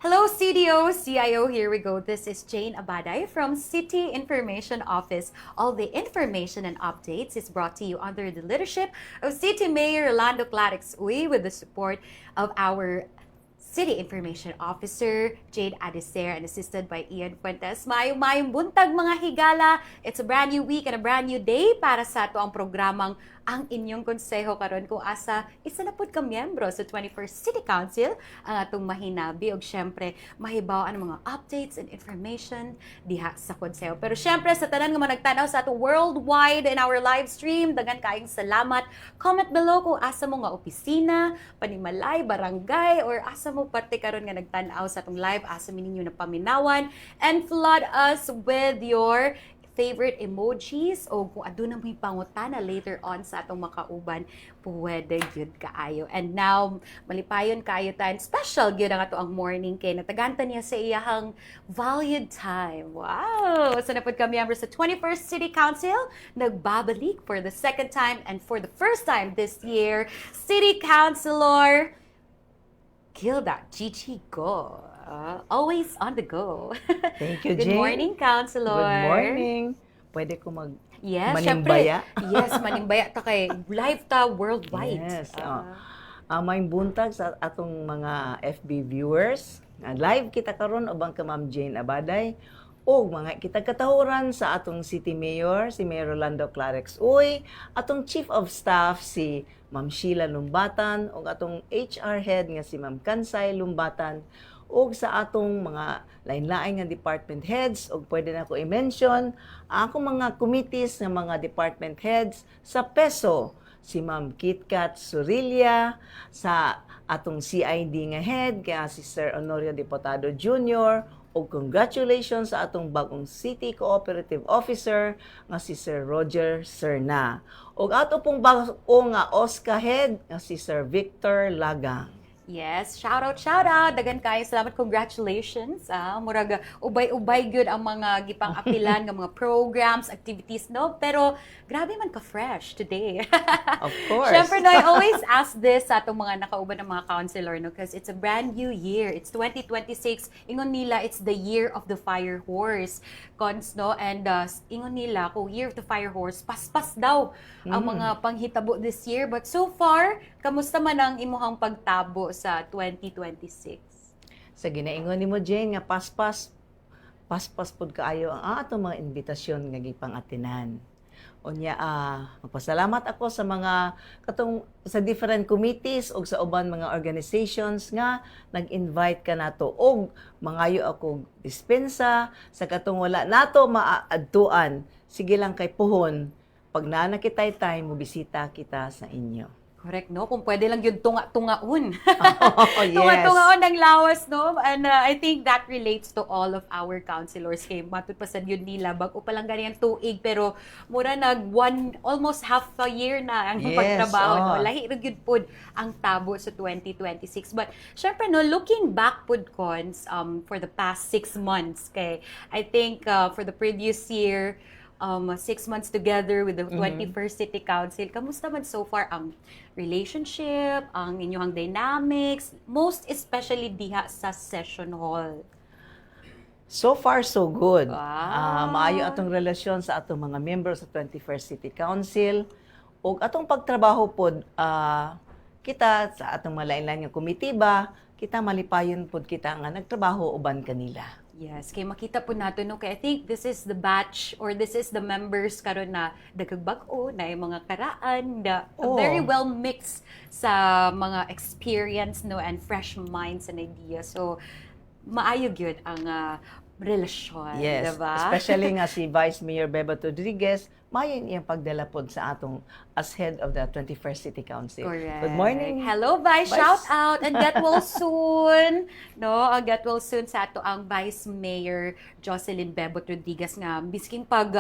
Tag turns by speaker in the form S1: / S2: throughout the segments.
S1: Hello, CDO, CIO, here we go. This is Jane Abaday from City Information Office. All the information and updates is brought to you under the leadership of City Mayor Rolando Clarix Uy with the support of our City Information Officer, Jade Adicer, and assisted by Ian Fuentes. Mayong buntag mga higala. It's a brand new week and a brand new day para sa ito ang programang ang inyong konseho karon kung asa isa na pud ka miyembro sa 21st City Council ang atong mahinabi og syempre mahibaw ang mga updates and information diha sa konseho. Pero syempre sa tanan nga mga nagtanaw sa ato worldwide in our live stream, dagan kaayong salamat. Comment below kung asa mo nga opisina, panimalay, barangay, or asa mo pati karon nga nagtanaw sa atong live, asa mi ninyo na paminawan, and flood us with your favorite emojis o kung aduna mo'y pangutana later on sa atong makauban, pwede gyud kaayo. And now, malipayon kaayo tayo. Special gyud ang ato ang morning kay nataganta niya sa iyahang valued time. Wow! So napod kami members sa 21st City Council, nagbabalik for the second time and for the first time this year, City Councilor Gilda Gigi Go. Always on the go.
S2: Thank you,
S1: Good
S2: Jane.
S1: morning, Councilor.
S2: Good morning. Pwede ko
S1: Yes,
S2: manimbaya?
S1: syempre. Yes, manimbaya ta kay live ta worldwide.
S2: Yes. May buntag sa atong mga FB viewers. Live kita karon ubang ka Ma'am Jane Abaday. O mga kita katahuran sa atong City Mayor, si Mayor Rolando Clarix Uy, atong Chief of Staff si Ma'am Sheila Lumbatan, o atong HR Head nga si Ma'am Kansay Lumbatan, o sa atong mga lain-lain nga department heads, o pwede na ko i-mention, akong mga committees ng mga department heads sa PESO, si Ma'am KitKat Surilla, sa atong CID nga head, kaya si Sir Honorio Diputado Jr., o congratulations sa atong bagong City Cooperative Officer nga si Sir Roger Serna. O ato pong bago nga OSCA head nga si Sir Victor Lagang.
S1: Yes, shout out. Dagan kayo, salamat, congratulations. Murag ubay-ubay gyud ang mga gipang apilan nga mga programs, activities, no? Pero grabe man ka fresh today.
S2: Of course.
S1: Syempre, no, I always ask this sa atong mga nakauban ng mga councilor, no? Because it's a brand new year. It's 2026. Ingon nila, it's the year of the fire horse. Cons, no? And ingon nila, kung year of the fire horse, paspas daw ang mga panghitabo this year. But so far, kamusta man ang imuhang pagtabo sa 2026?
S2: Sa ginaingon nimo Jane nga paspas pod kaayo ang atong mga imbitasyon nga gipang-atinan. Unya magpasalamat ako sa mga sa different committees o sa uban mga organizations nga nag-invite ka nato og mangayo ako dispensa sa katong wala nato maaadtuan. Sige lang kay puhon pag nanakitay time mo bisita kita sa inyo.
S1: Correct, no? Kung pwede lang yun, tunga-tungaon.
S2: Oh, yes.
S1: Tunga-tungaon ng lawas, no? And I think that relates to all of our councilors. Kay matutpasan yun nila, bago pa lang ganyan tuig, pero mura almost half a year na ang
S2: Yes,
S1: pagtrabaho, no? Lahi rin yun po ang tabo sa 2026. But, syempre, no, looking back po, Cons, for the past 6 months, kay I think for the previous year, 6 months together with the 21st City Council. Kamusta man so far ang relationship, ang inyong dynamics, most especially diha sa session hall?
S2: So far, so good.
S1: Wow.
S2: Maayo atong relasyon sa atong mga members sa 21st City Council. O atong pagtrabaho pod, kita sa atong malain-lain nga komitiba, kita malipayon pod kita nga nagtrabaho uban kanila.
S1: Yes, kay makita po nato no, kay I think this is the batch or this is the members karon na dagkagbag-o na yung mga karaan na very well mixed sa mga experience no and fresh minds and ideas. So maayo gyud ang relasyon,
S2: Yes,
S1: diba?
S2: especially nga si Vice Mayor Bebot Rodriguez, mayon iyang pagdala pod sa atong as head of the 21st City Council.
S1: Correct.
S2: Good morning.
S1: Hello, Vice.
S2: Vice.
S1: Shout out and get well soon. No, get well soon sa ato ang Vice Mayor Jocelyn Bebot Rodriguez nga bisking pag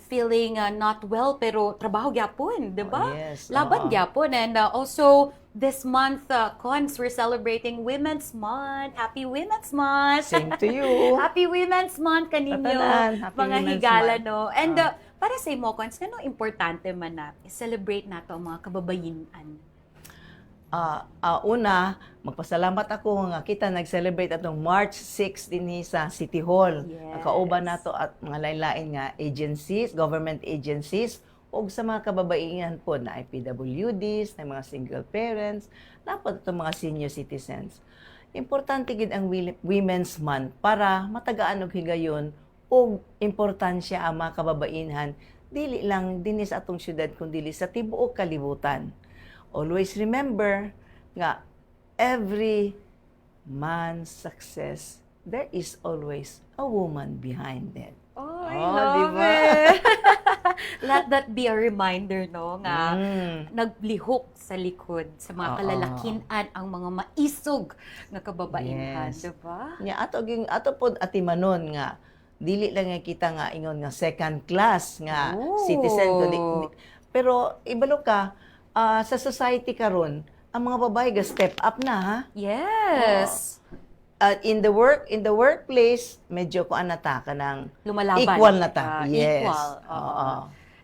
S1: feeling not well pero trabaho gyapon, 'di ba?
S2: Yes,
S1: Laban gyapon and also this month, Cons, we're celebrating Women's Month. Happy Women's Month!
S2: Same to you.
S1: Happy Women's Month kaninyo,
S2: Tatanan. Happy
S1: mga
S2: Women's
S1: higala,
S2: Month.
S1: no? And para sa imo, Cons, ano importante man na i-celebrate nato ang mga kababayinan?
S2: Una, magpasalamat ako nga kita nag-celebrate atong March 6 dinhi sa City Hall.
S1: Yes.
S2: Ang kauban nato at mga lain-lain nga agencies, government agencies, ug sa mga kababaihan po na PWDs, na mga single parents, dapat itong mga senior citizens. Importante gid ang Women's Month para matagaan og higayon ug importansya ang mga kababaihan dili lang dinhi sa atong syudad kundi sa tibuok kalibutan. Always remember nga every man's success, there is always a woman behind it.
S1: Oh, I
S2: Oh,
S1: love
S2: diba?
S1: it. Let that be a reminder, no, nga
S2: Mm.
S1: naglihok sa likod sa mga
S2: Oo.
S1: kalalakinan ang mga maisog nga kababaihan,
S2: Yes.
S1: diba?
S2: Nya ato pod atimanon nga dili lang nga kita nga ingon nga second class nga
S1: Oh.
S2: citizen pero ibalo ka sa society karon ang mga babae ga step up na ha.
S1: Yes.
S2: In the workplace medyo kuan na ta kanang
S1: Lumalaban.
S2: equal na ta. Yes.
S1: Equal.
S2: Oo.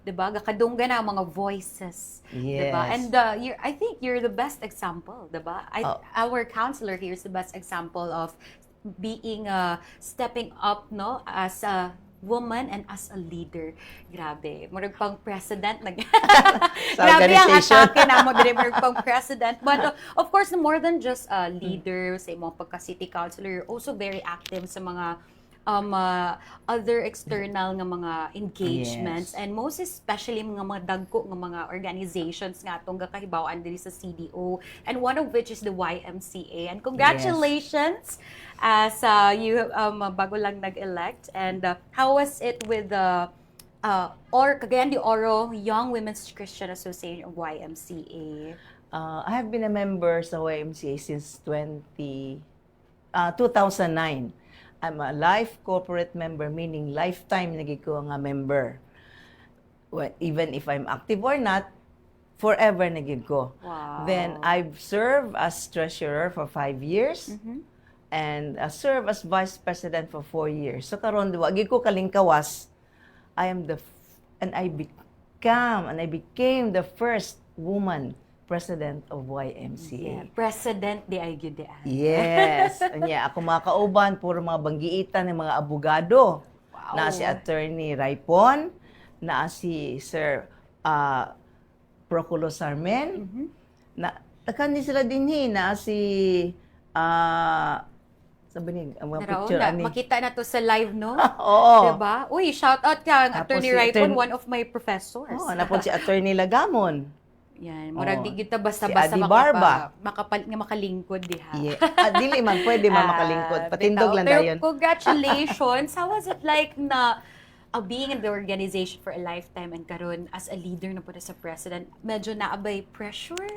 S1: Diba? Gakadunggan na ang mga voices.
S2: Yes.
S1: Diba? And I think you're the best example, diba?
S2: Oh.
S1: Our counselor here is the best example of being stepping up, no, as a woman and as a leader. Grabe. Murag pang president.
S2: Sa
S1: Grabe ang
S2: organization.
S1: atake na mo diri murag pang president. But of course, more than just a leader, sa imong pagka-city councilor, you're also very active sa mga other external nga mga engagements,
S2: Yes.
S1: and most especially mga dagko nga mga organizations nga atong gakahibaw-an diri sa CDO, and one of which is the YMCA. And congratulations as you bago lang nag-elect. And how was it with the Cagayan de Oro Young Women's Christian Association of YMCA?
S2: I have been a member sa YMCA since 2009. I'm a life corporate member, meaning lifetime naging ko nga member. Well, even if I'm active or not, forever naging ko.
S1: Wow.
S2: Then I've served as treasurer for 5 years and served as vice president for 4 years. So karon wagi ko kalingkawas. I became the first woman president of YMCA.
S1: Yeah. President di ay gyud di ay.
S2: Yes. Anya ako mga kauban puro mga banggiitan ng mga abogado.
S1: Wow.
S2: Na si Attorney Raipon, na si Sir Proculo Sarmen, na takan ni sila dinhi na si sabi ni ang mga picture ani.
S1: Makita na to sa live, no?
S2: Oo.
S1: Diba? Uy, shout out ka,
S2: Tapos
S1: Attorney
S2: si
S1: Raipon, one of my professors.
S2: Oh, napon si Attorney Lagamon.
S1: Yan, murag di kita
S2: Si
S1: basta-basta
S2: Adi Barba.
S1: nga makalingkod diha.
S2: Yeah. Dili man pwede makalingkod. Patindog lang
S1: Pero
S2: dayon.
S1: congratulations. How was it like na being in the organization for a lifetime and karon as a leader na po sa president, medyo naabay pressure?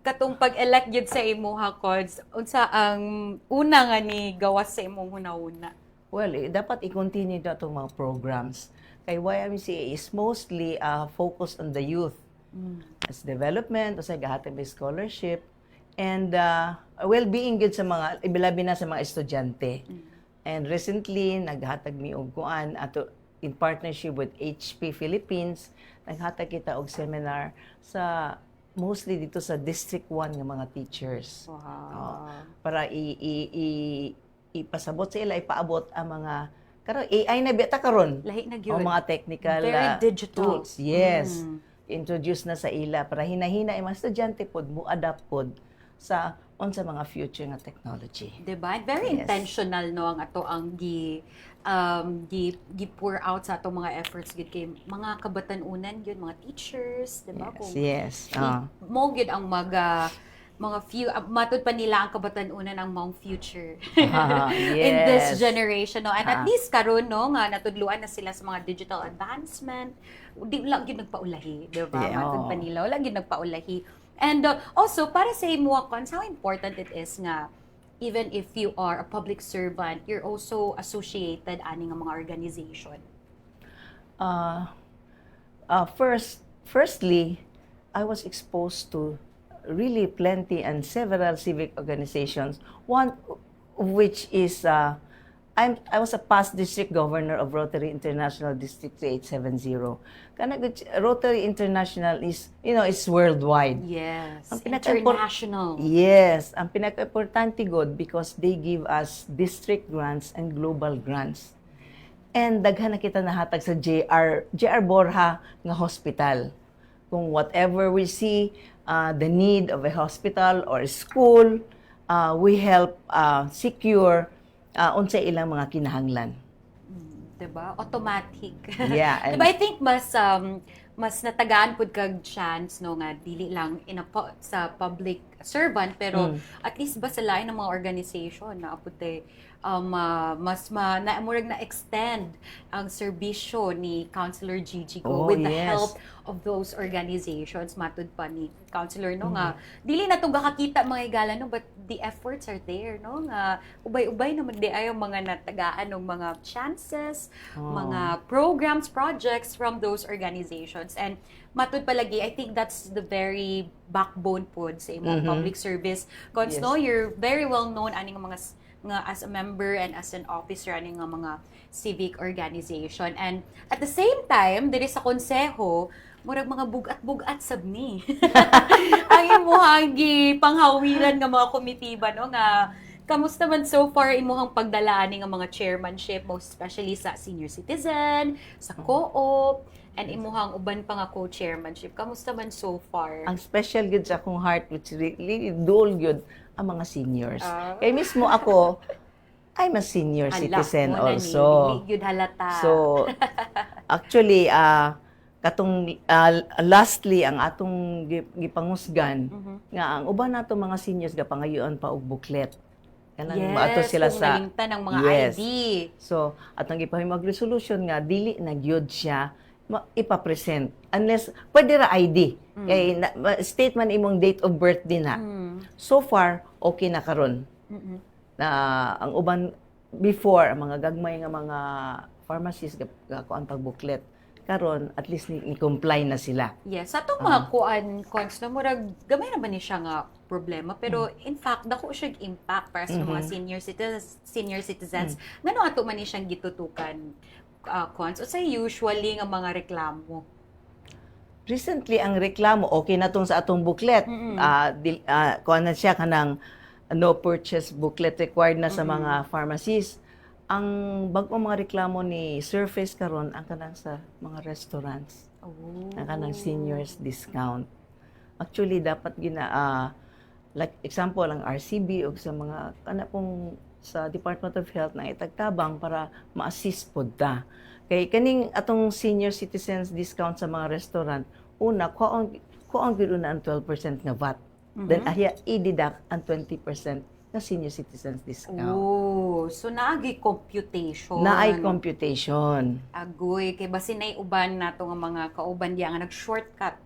S1: Katong pag-elect yun sa imuha, Cods, unsa ang una nga ni gawas sa imong hunahuna?
S2: Well, dapat i-continue na itong mga programs. Kay YMCA is mostly focused on the youth. As development, o sa gahatag may scholarship, and well-being good sa mga, ibilabi na sa mga estudyante. And recently, naghatag mi og kuan ato in partnership with HP Philippines, naghatag kita og seminar sa mostly dito sa District 1 ng mga teachers.
S1: Wow.
S2: Para ipasabot sa ila, ipaabot ang mga karon AI na bita karon.
S1: Lahi na
S2: O
S1: gyud.
S2: mga technical
S1: Very digital.
S2: tools. Yes. Introduce na sa ila para hinahina ang mga estudyante pod mo adapt pod sa unsa mga future nga technology.
S1: Diba? And very
S2: Yes.
S1: intentional, no, ang ato ang gi-pour out sa ato mga efforts gid kay mga kabatan-unan gyud, mga teachers, diba?
S2: Yes.
S1: Mo gyud ang mga few matud pa nila ang kabatan-unan ang mong future in this
S2: Yes.
S1: generation, no. And at least karon, no, nga natudluan na sila sa mga digital advancement, di lang gyud nagpaulahi, di ba?
S2: Yeah,
S1: Matud
S2: oo.
S1: pa nila wala gyud nagpaulahi. And also para sa imo, Cons, how important it is nga even if you are a public servant, you're also associated ani nga mga organization.
S2: Firstly, I was exposed to really plenty and several civic organizations. One of which is I was a past district governor of Rotary International District 3870. Rotary International is, is worldwide.
S1: Yes.
S2: Ang pinaka-import-
S1: International.
S2: Yes, ang pinaka-importante god because they give us district grants and global grants. And daghan na kita nahatag sa JR Borja nga hospital. Kung whatever we see, the need of a hospital or a school, we help secure unsay ilang mga kinahanglan.
S1: Diba? Automatic.
S2: Yeah, and-
S1: Diba, I think mas natagaan pud kag chance no nga dili lang sa public servant pero at least ba sa lain ng mga organization na apute murag na extend ang serbisyo ni Councilor Gigi Go with the
S2: yes.
S1: help of those organizations matud pa ni Councilor no nga dili na to gakakita mga higala no but the efforts are there no nga ubay-ubay naman di ayo mga natagaan ng mga chances mga programs projects from those organizations and matud palagi I think that's the very backbone pod sa imong public service cons
S2: Yes.
S1: no you're very well known ani nga as a member and as an officer ani nga mga civic organization and at the same time diri sa konseho murag mga bugat-bugat sab ni ang imuhang panghawiran nga mga komitiba no nga kamusta man so far imuhang pagdala ani nga mga chairmanship most especially sa senior citizen sa co-op and imuhang uban pa nga co-chairmanship kamusta man so far
S2: Ang special good sa akong heart which really dual good ang mga seniors. Kaya mismo ako, I'm a senior citizen also.
S1: Dili gyud halata.
S2: So, actually, katong lastly ang atong gipangusgan nga ang uban nato mga seniors gapangayoon pa og booklet. Kanang maato sila
S1: kung
S2: sa
S1: nalingtan ang mga
S2: Yes.
S1: ID.
S2: So, atong gipahimog resolution nga dili na gyud siya ipapresent unless pwede ra ID. Kay statement imong date of birth din na. So far okay na karon. Na ang uban before ang mga gagmay nga mga pharmacies kuan pag booklet karon at least ni comply na sila.
S1: Yes, sa itong mga cons na murag gamay naman ni siya nga problema pero in fact dako siya impact para sa mga senior citizens. Ngano ato man ni siyang gitutukan cons o sa usually nga mga reklamo.
S2: Recently ang reklamo okay na tong sa atong booklet. Kuan na siya kanang no purchase booklet required na sa mga pharmacies. Ang bag-o mga reklamo ni surface karon ang kanang sa mga restaurants. Ang kanang seniors discount. Actually dapat like example ang RCB o sa mga kana pong sa Department of Health na itagtabang para ma-assist pod ta. Kay kaning atong senior citizens discount sa mga restaurant, una kuang gyud na ang 12% nga VAT. Then ahya i-deduct ang 20% na senior citizens discount.
S1: Oh, so naagi computation.
S2: Naay computation.
S1: Agoy kay basin nay uban nato nga mga kauban diya nga nag-shortcut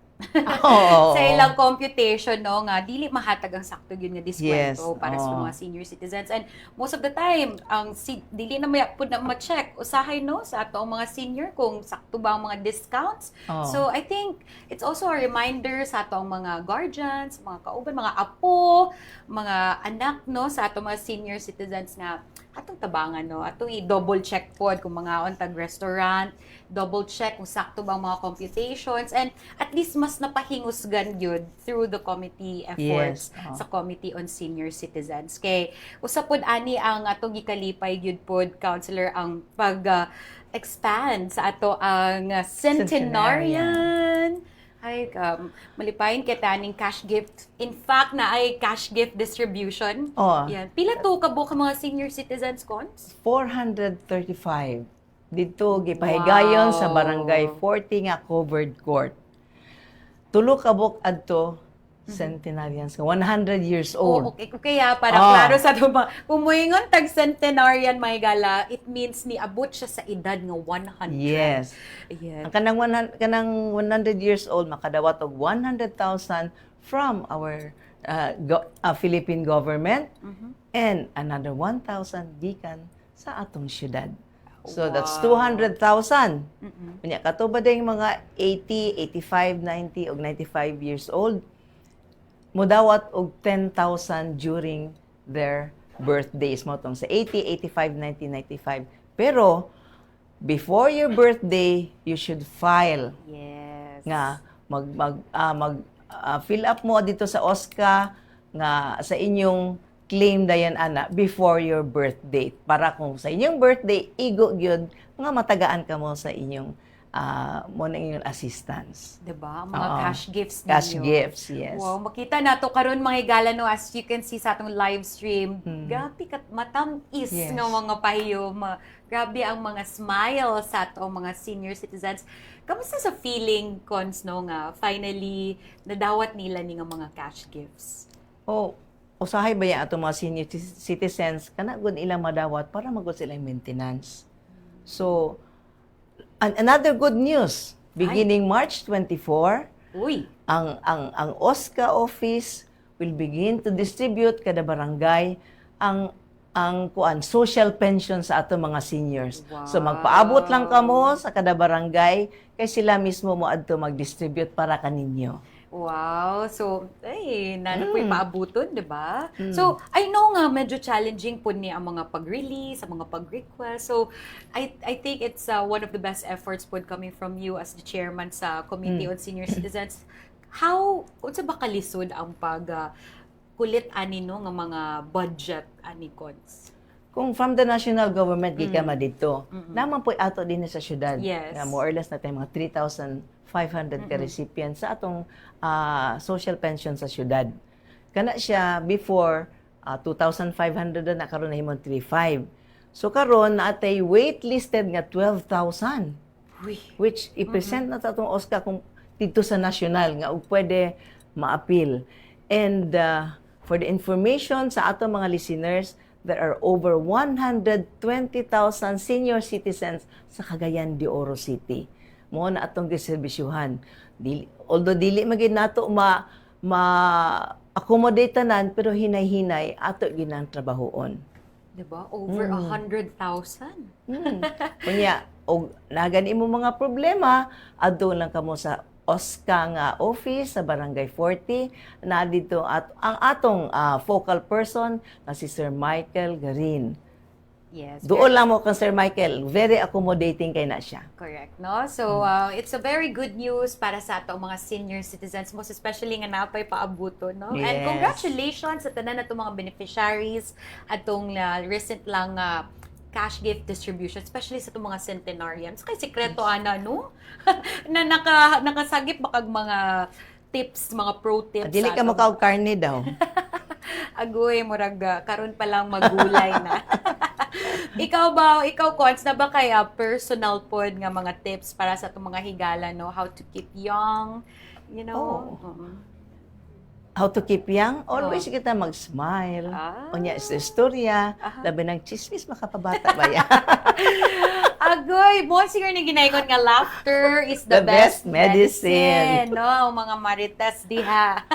S2: Oo.
S1: sa ilang computation no nga dili mahatag ang sakto gyud nga diskwento
S2: Yes,
S1: para sa
S2: oo.
S1: mga senior citizens and most of the time ang dili na pud na ma-check usahay no sa ato ang mga senior kung sakto ba ang mga discounts.
S2: Oo.
S1: So I think it's also a reminder sa ato ang mga guardians, mga kauban, mga apo, mga anak no sa ato mga senior citizens na atong tabangan no atong i-double check pod kung mga ontag restaurant, double check kung sakto ba ang mga computations and at least mas napahingusgan gyud through the committee efforts
S2: Yes.
S1: sa Committee on Senior Citizens kay usap pod ani ang atong gikalipay gyud pod councilor ang pag expand sa ato ang centenarian. Ay, malipayin kita ning cash gift. In fact, na ay cash gift distribution.
S2: Oh.
S1: Yan. Pila to kabo ka mga senior citizens cons?
S2: 435. Dito gipahigayon sa
S1: Wow.
S2: barangay 40 nga covered court. Tulo ka buk adto centenarians, 100 years old.
S1: Okay. Kaya para
S2: Ah.
S1: klaro sa ito, kung muingon tag centenarian may gala, it means ni abot siya sa edad nga 100.
S2: Yes.
S1: Ayan.
S2: Ang kanang 100 years old makadawat og 100,000 from our Philippine government and another 1,000 gikan sa atong syudad. So that's
S1: Wow.
S2: 200,000. Unya katubad yung mga 80, 85, 90 og 95 years old mudawat og 10,000 during their birthdays mo tong sa 80, 85, 1995. Pero before your birthday, you should file
S1: Yes.
S2: nga fill up mo dito sa OSCA nga sa inyong claim dayan ana before your birth date para kung sa inyong birthday igo gyud nga matagaan ka mo sa inyong mo na inyong assistance.
S1: Diba? Mga
S2: Oo.
S1: cash gifts
S2: Cash
S1: ninyo.
S2: gifts, yes.
S1: Wow, makita na to karon mga higala no, as you can see sa atong live stream. Grabe kat matamis
S2: Yes.
S1: nga mga pahiyo. Grabe ang mga smile sa atong mga senior citizens. Kamusta sa feeling, Cons, no, nga finally nadawat nila ni nga mga cash gifts?
S2: Usahay ba yan atong mga senior citizens kana gud ilang madawat para magud sila yung maintenance. So another good news, beginning March 24,
S1: Uy,
S2: ang OSCA office will begin to distribute kada barangay ang social pension sa ato mga seniors.
S1: Wow.
S2: So magpaabot lang kamo sa kada barangay kay sila mismo mo adto mag-distribute para kaninyo.
S1: wow. So, po'y maabuton, di ba? So, I know nga medyo challenging po ni ang mga pag-release, ang mga pag-request. So, I think it's one of the best efforts po coming from you as the chairman sa Committee on Senior Citizens. Unsa ba kalisod ang kulit ani no nga mga budget ani Cons?
S2: Kung from the national government gikama dito, naman po ato din sa syudad.
S1: Yes.
S2: Nga more or less na tayo mga 3,500 ka recipients sa atong social pension sa syudad. Kana siya before 2,500 na karon na himong 3,500. So karon naatay waitlisted nga 12,000
S1: Uy,
S2: which i-present na sa atong OSCA kung dito sa national nga ug pwede ma-appeal. And for the information sa atong mga listeners, there are over 120,000 senior citizens sa Cagayan de Oro City. Mo na atong giserbisyuhan. Although dili magid nato accommodate tanan pero hinay-hinay ato ginang trabahoon.
S1: di ba? Over 100,000.
S2: Kunya og nagani mo mga problema, adto lang kamo sa OSCA nga office sa Barangay 40 na dito at ang atong focal person na si Sir Michael Garin.
S1: Yes.
S2: Doon lang mo kang Sir Michael, very accommodating kay na siya.
S1: Correct, no? So, it's a very good news para sa atong mga senior citizens, most especially nga napay paabuto, no? And
S2: Yes.
S1: congratulations sa tanan natong mga beneficiaries atong recent lang cash gift distribution, especially sa itong mga centenarians. Kay sikreto, ana, no? Na nakasagip bakag mga tips, mga pro tips.
S2: Dili ka mo kaog karne daw.
S1: Agoy, murag karon pa lang magulay na. Ikaw, Cons, na ba kaya personal pod nga mga tips para sa itong mga higala, no? How to keep young, you know?
S2: How to keep young? Always kita mag-smile. Unya sa istorya, labi ng chismis makapabata ba yan?
S1: Agoy, monsignor ni ginaikon nga laughter is the best medicine. No, mga marites diha.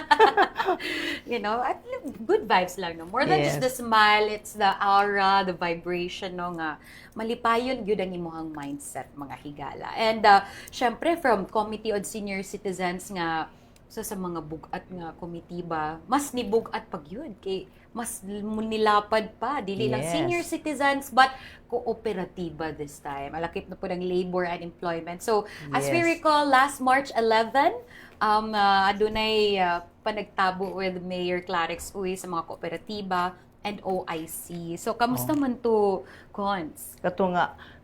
S1: You know, at good vibes lang, no? More than just the smile, it's the aura, the vibration, no, nga malipayon gyud ang imong mindset, mga higala. And syempre from Committee on Senior Citizens nga sa mga bugat nga komitiba, mas ni bugat pag yun kay mas nilapad pa dili lang senior citizens but kooperatiba this time. Alakip na po ng labor and employment. So as we recall, last March 11 adunay panagtabo with Mayor Clarix Uy sa mga kooperatiba and OIC. So kamusta man to, Cons?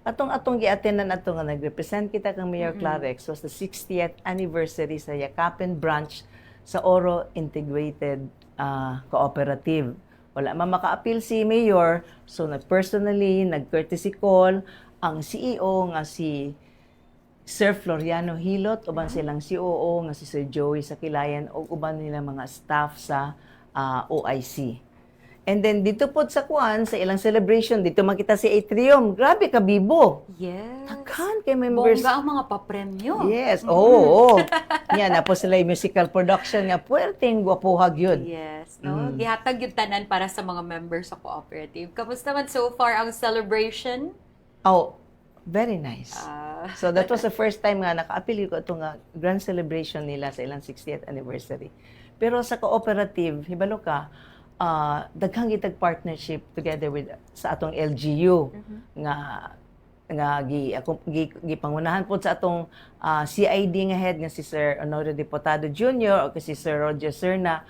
S2: Atong giatenan ato nga nagrepresent kita kang Mayor Clarix was the 60th anniversary sa Yakapin branch sa Oro Integrated Cooperative. Wala man maka-appeal si Mayor, so personally nag-courtesy call ang CEO nga si Sir Floriano Hilot, uban silang COO nga si Sir Joey Sakilayan o uban nila mga staff sa OIC. And then dito po sa kuan sa ilang celebration dito makita si Atrium. Grabe ka bibo.
S1: Yes.
S2: Takhan kay members.
S1: Bongga ang mga papremyo.
S2: Yes. Oo. Yan na po sila yung musical production nga puwerteng gwapuhag yun.
S1: Yes, no? Gihatag yung tanan para sa mga members sa cooperative. Kamusta man so far ang celebration?
S2: Oh, very nice. So that was the first time nga naka-appeal ko ito nga grand celebration nila sa ilang 60th anniversary. Pero sa cooperative, hibalo ka, daghang gitag partnership together with sa atong LGU nga gipangunahan po sa atong CID nga head nga si Sir Honorio Diputado Jr. o si Sir Roger Serna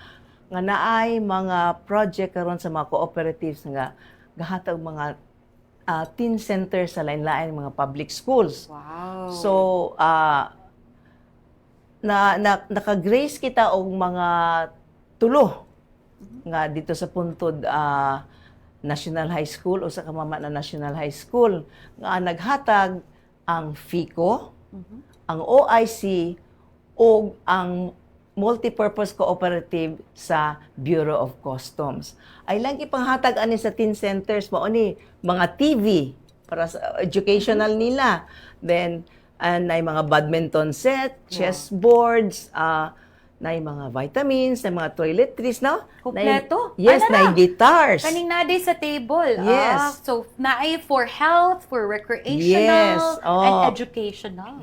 S2: nga naay mga project karon sa mga cooperatives nga gahatag mga teen center sa lain-lain mga public schools.
S1: Wow.
S2: So naka-grace kita og mga tulo nga dito sa Puntod National High School o sa Kamama na National High School nga naghatag ang FICO, ang OIC o ang Multipurpose Cooperative sa Bureau of Customs. Ay lang ipanghatag ani sa teen centers mo ni mga TV para sa educational nila. Then ay mga badminton set, chess boards, na mga vitamins, na mga toiletries, no?
S1: Kompleto?
S2: Yes, na guitars.
S1: Kaning naday sa table.
S2: Yes.
S1: So, naay for health, for recreational,
S2: Yes.
S1: and educational.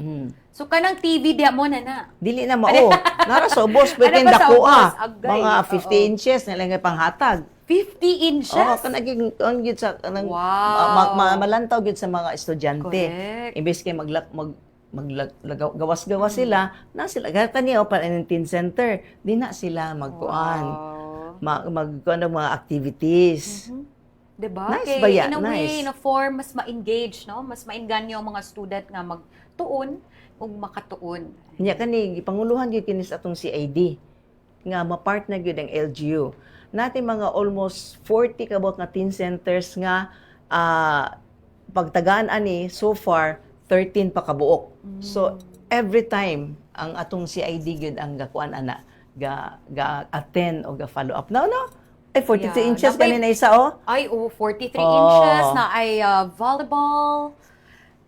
S1: So, kanang TV diya mo na.
S2: Dili na mao. Nara sa ubos,
S1: Ano
S2: pwede
S1: ba sa
S2: dako
S1: ubos? Agay.
S2: mga 50
S1: Oo.
S2: inches na lang panghatag.
S1: 50 inches?
S2: Kanaging on gyud sa kanang
S1: Wow.
S2: malantaw gyud sa mga estudyante.
S1: Correct.
S2: Imbes kay gawas-gawas sila, na sila kaniya para in teen center, di na sila magkuan.
S1: Wow.
S2: Magkuan ng mga activities.
S1: Diba?
S2: Nice
S1: Kay,
S2: ba yan?
S1: in a way,
S2: Nice.
S1: in a form, mas ma-engage, no? Mas mainganyo ang mga student nga magtuon o makatuon.
S2: Nya kani gipanguluhan gyud kini sa atong CID nga ma-partner gyud ang LGU. Natin mga almost 40 kabot nga teen centers nga pagtagaan ani so far 13 pa kabuok. So every time ang atong CID gyud ang gakuan ana ga attend o ga follow up. No. Ay 42
S1: Yeah.
S2: inches
S1: Napay-
S2: kanina isa oh.
S1: Ay, 43
S2: Oh.
S1: inches na ay volleyball.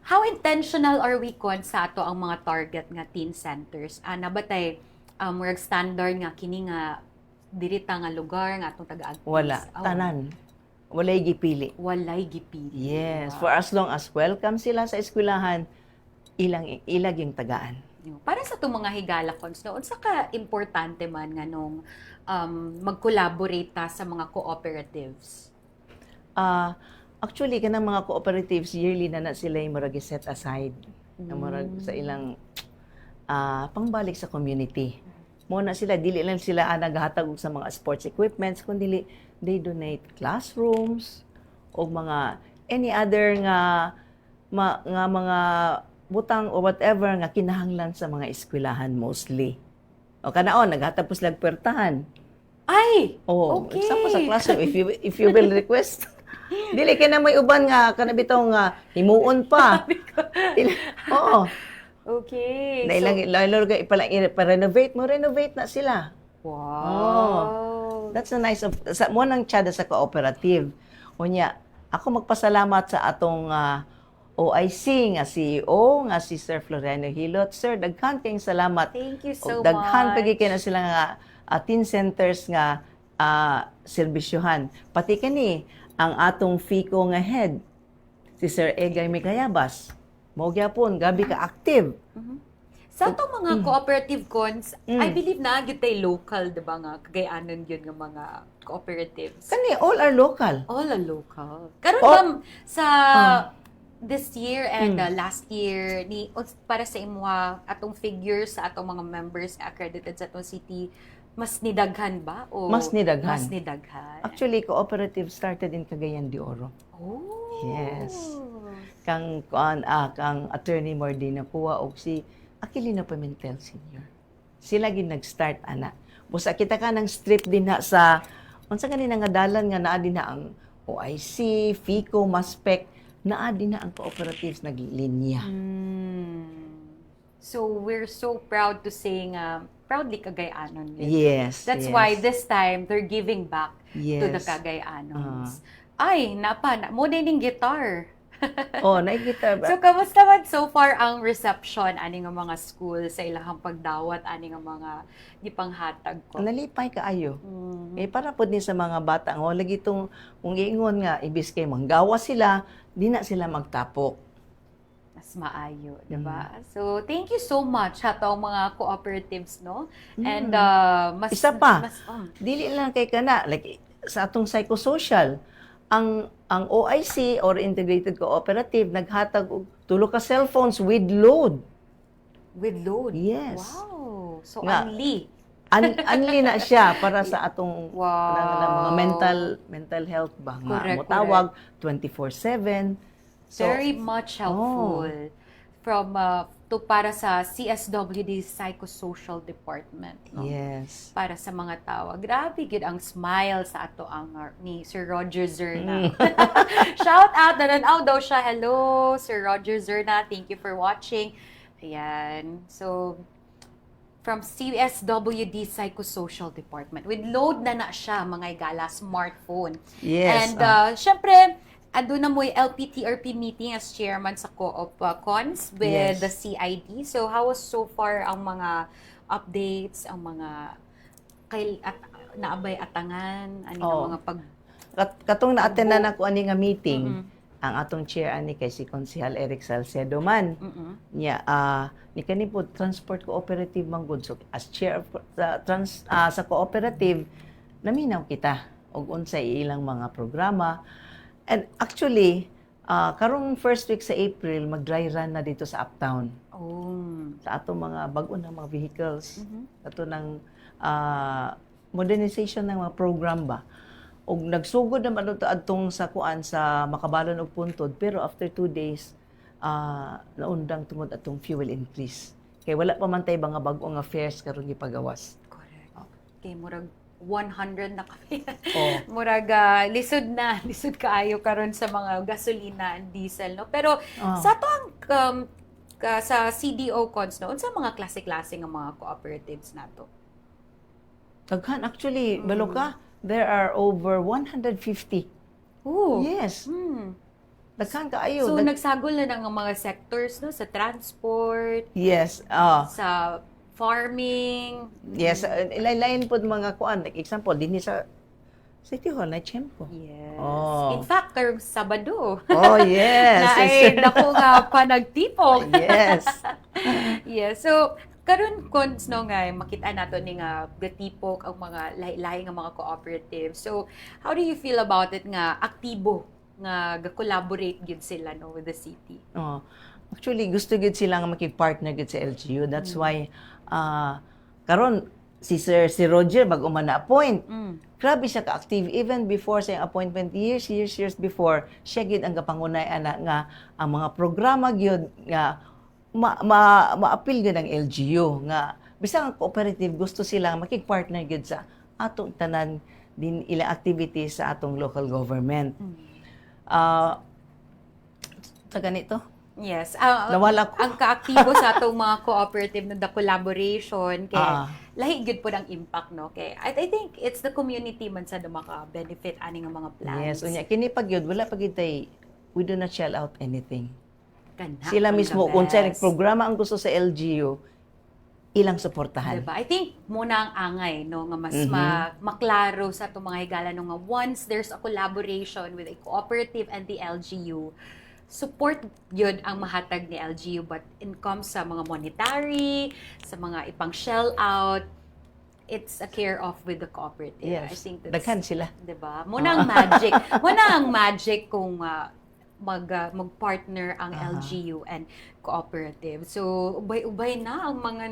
S1: How intentional are we kon sa ato ang mga target nga teen centers? Nabatay, murag standard nga kini nga dirita nga lugar nga atong taga-agtis.
S2: Wala tanan. Walay gipili.
S1: Walay gipili.
S2: Yes,
S1: Wow.
S2: for as long as welcome sila sa eskwelahan, ilag yung tagaan.
S1: Para sa itong mga higala cons, no, unsa ka importante man nga nung mag-collaborate ta sa mga cooperatives?
S2: Actually, kanang mga cooperatives, yearly na sila yung marag set aside. Na marag sa ilang pangbalik sa community. Muna sila, dili lang sila naghatag sa mga sports equipments, kundi they donate classrooms o mga any other nga mga butang or whatever nga kinahanglan sa mga eskwelahan mostly. O kanaon naghatag po sila pertahan.
S1: Ay!
S2: Oh,
S1: Okay.
S2: example sa classroom if you will request. Dili kay na may uban nga kanabitaw nga himuon pa. Oo.
S1: Okay.
S2: Na ilang ipa-renovate mo, renovate na sila.
S1: Wow.
S2: That's a nice of sa mo nang tsada sa cooperative. Unya, ako magpasalamat sa atong OIC nga CEO nga si Sir Floriano Hilot. Sir, daghan kayong salamat.
S1: Thank you so
S2: Og daghan
S1: much.
S2: pagi kay na sila nga teen centers nga serbisyohan. Pati kani ang atong FICO nga head si Sir Egay Micayabas. Mao gyapon gabi ka active.
S1: Sa itong mga cooperative cons, I believe na gyud tay local, di ba nga, kagayanan yun nga mga cooperatives.
S2: Kani all are local.
S1: All are local. Karon
S2: Oh.
S1: ma'am, sa this year and last year, para sa imuha, atong figures sa atong mga members nga accredited sa atong city, mas nidaghan ba? O
S2: Mas nidaghan.
S1: Mas nidaghan.
S2: Actually, cooperative started in Cagayan de Oro.
S1: Oh.
S2: Yes. Kang attorney Mardina Pua o si Aquilino Pimentel Sr. Sila gid nag-start ana. Busa kita ka ng strip din na sa unsa kanina nga dalan nga naa din na ang OIC, FICO, MASPEC, naa din na ang cooperatives naglinya.
S1: So we're so proud to say nga proudly Cagayanon.
S2: Yes.
S1: That's
S2: yes.
S1: why this time they're giving back to the
S2: Yes.
S1: Cagayanons. Ay, mo din yung guitar.
S2: Oh, nakikita ba?
S1: So, kamusta man so far ang reception ani nga mga school sa ilahang pagdawat ani nga mga gipanghatag ko?
S2: Nalipay kaayo. Para po din sa mga bata, lagi itong, kung iingon nga, ibis kay manggawa sila, di na sila magtapok.
S1: Mas maayo, di ba? So, thank you so much sa ang mga cooperatives, no? And, mas...
S2: Isa pa.
S1: Mas,
S2: Dili lang kay kana, like, sa atong psychosocial, ang OIC or Integrated Cooperative naghatag og tulo ka cellphones with load.
S1: With load?
S2: Yes.
S1: Wow! So,
S2: Nga.
S1: only.
S2: Anli na siya para sa atong
S1: Wow.
S2: mga mental health ba nga
S1: Correct,
S2: mo tawag 24/7. So,
S1: Very much helpful. From, para sa CSWD Psychosocial Department. No?
S2: yes.
S1: Para sa mga tawa. Grabe gid ang smile sa ato ang ni Sir Roger Zerna. Shout out, nananaw daw siya. Hello, Sir Roger Zerna. Thank you for watching. Ayan. So, from CSWD Psychosocial Department. With load na siya, mga igala, smartphone.
S2: Yes.
S1: And, syempre, ando na mo yung LPTRP meeting as chairman sa Co-op Cons with
S2: Yes.
S1: the CID. So, how was so far ang mga updates, ang mga naabay atangan, ani nga
S2: Oo.
S1: mga pag...
S2: Katong na-attend na nako ani nga meeting,
S1: Mm-mm.
S2: ang atong chair ani kay si Konsehal Eric Salcedo man.
S1: Mm-mm.
S2: Nya ni kani po transport cooperative man gud. So as chair of sa cooperative naminaw kita og unsay ilang mga programa. And actually karong first week sa April mag-dry run na dito sa Uptown
S1: Oh.
S2: sa atong mga bag-o na mga vehicles.
S1: Mhm.
S2: Ato ng modernization ng mga program ba. Og nagsugod naman ito adtong sa kuan sa Makabalon og Puntod, pero after 2 days naundang tungod atong fuel increase. Kay wala pa man tay mga bag-o nga fares karon gipagawas.
S1: Correct. Okay, murag 100 na kami.
S2: Oh.
S1: Murag lisod kaayo karon sa mga gasolina and diesel, no? Pero
S2: Ah.
S1: sa to ang sa CDO cons, no, unsa mga klase-klase nga mga cooperatives nato?
S2: Daghan actually, balo ka, there are over 150.
S1: Oh.
S2: Yes,
S1: Hmm.
S2: daghan kaayo.
S1: So nagsagol na ng mga sectors, no, sa transport,
S2: yes,
S1: sa farming.
S2: yes, ilain pod mga kuan. Like example, dinhi sa City Hall na Tiyempo.
S1: Yes.
S2: Oh.
S1: In fact, karong Sabado.
S2: Oh, yes.
S1: na ay dako nga panagtipok.
S2: Yes.
S1: Yes. So, karon cons no nga makita nato ni nga gatipok ang mga lahi-lahi nga mga cooperatives. So, how do you feel about it nga aktibo nga ga-collaborate gyud sila no with the city?
S2: Oh. Actually, gusto gud sila nga makig-partner gud sa LGU. That's why karon si Roger bag-o man na-appoint. Grabe siya ka-active even before sa iyang appointment years before siya gid ang kapangunay ana nga ang mga programa gyud nga ma-appeal gud ang LGU nga bisang ang cooperative gusto sila makig-partner gud sa atong tanan din ilang activities sa atong local government. Sa ganito,
S1: Yes.
S2: nawala ko.
S1: Ang kaaktibo sa atong mga cooperative na the collaboration kay lahi gyud po ang impact no kay I think it's the community man sa maka-benefit ani nga mga plans.
S2: Yes, unya kini pag yun, wala pag tay we do not shell out anything.
S1: Kana,
S2: Sila
S1: ang
S2: mismo
S1: the
S2: kung sa
S1: best.
S2: programa ang gusto sa LGU, ilang suportahan.
S1: Diba? I think muna ang angay no nga mas maklaro sa itong mga higala no nga once there's a collaboration with a cooperative and the LGU, support yun ang mahatag ni LGU but in comes sa mga monetary, sa mga ipang shell out, it's a care of with the cooperative.
S2: Yes.
S1: I think that's,
S2: Daghan sila.
S1: diba? Muna ang magic. Muna ang magic kung mag-partner ang LGU and cooperative. So, ubay-ubay na ang mga